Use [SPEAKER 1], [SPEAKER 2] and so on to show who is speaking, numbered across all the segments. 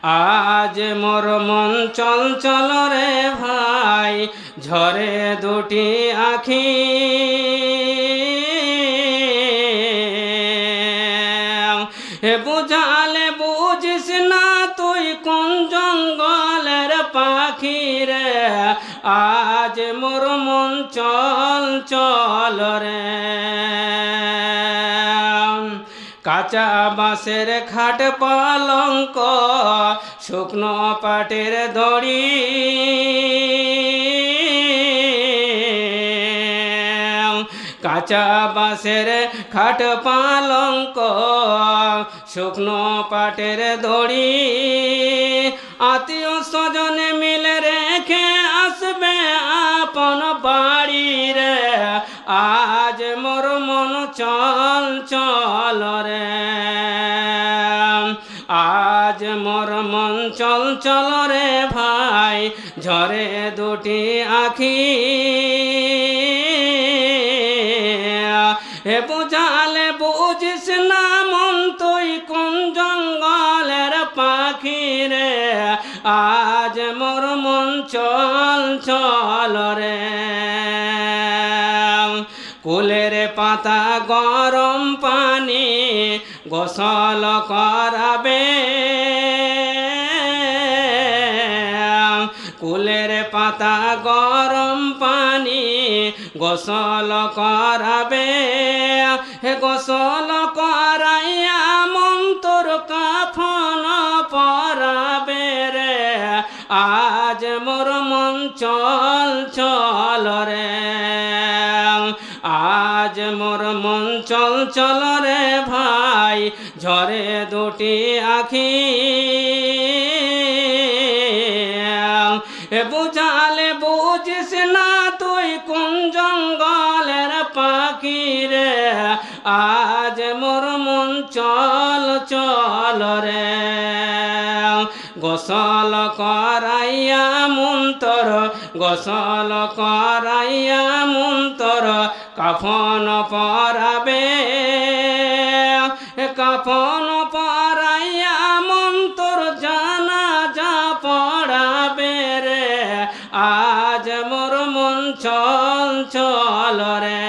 [SPEAKER 1] আজ মোর মন চঞ্চল রে ভাই ঝরে দুটি আখি বুঝালে বুঝিস না তুই কোন জঙ্গলের পাখি রে আজ মোর মন চঞ্চল রে কাঁচা বাঁশের খাট পালঙ্ক শুকনো পাটের দড়ি কাঁচা বাঁশের খাট পালঙ্ক শুকনো পাটের দড়ি আত্মীয় স্বজনে মিলে রেখে আসবে আপন বাড়ি রে আজ মোর মন চঞ্চল রে আজ মোর মন চঞ্চল রে ভাই ঝরে দুটি আখি বুঝালে বুঝিস না মন তুই কোন জঙ্গলের পাখি রে আজ মোর মন চঞ্চল রে কুলের পাতা গরম পানি গোসল করাবে কুলের পাতা গরম পানি গোসল করাবে গোসল করাইয়া মন্তর কাফন পরাবে রে আজ মোর মন চঞ্চল রে আজ মোর মন চঞ্চল রে ভাই ঝরে দুটি আখি বুঝালে বুঝিস না তুই কোন জঙ্গলের পাখি রে আজ মোর মন চঞ্চল রে গোসল করাইয়া মন্তর গোসল করাইয়া মন্তর কাফন পরাবে কাফন পরাইয়া মন্তর জানাজা পড়াবে রে আজ মোর মন চঞ্চল রে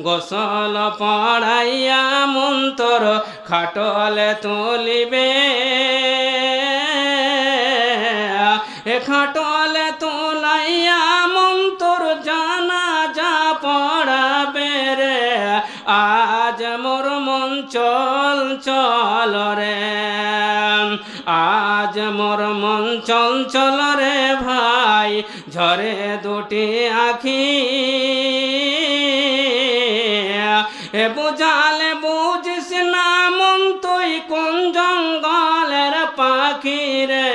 [SPEAKER 1] গোসল পড়াইয়া মন্তর খাটলে তুলিবে খাটলে তোলাইয়া মন্তর জানাজা পড়াবে রে আজ মোর মন চঞ্চল রে আজ মোর মন চঞ্চল রে ভাই ঝরে দুটি আখি বুঝালে বুঝিস না মন তুই কোন জঙ্গলের পাখি রে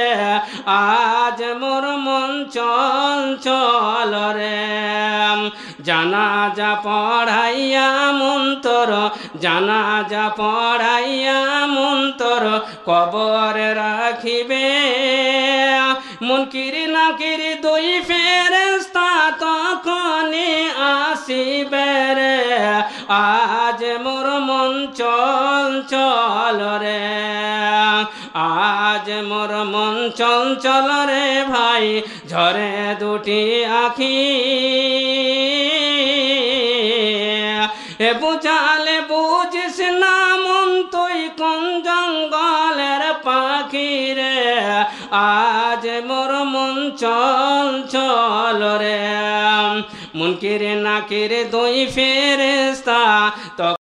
[SPEAKER 1] আজ মোর মন চঞ্চল রে জানাজা পড়াইয়া মন্তর জানাজা পড়াইয়া মন্তর কবরে রাখিবে মুনকির নাকির দুই ফেরেশতা তখনই আসিবে রে আজ মোর মন চঞ্চল রে আজ মোর মন চঞ্চল রে ভাই ঝরে দুটি আখি বুঝালে বুঝিস না মন তুই কোন জঙ্গলের পাখি রে আজ মোর মন চঞ্চল রে মুনকির নাকির দুই ফেরেশতা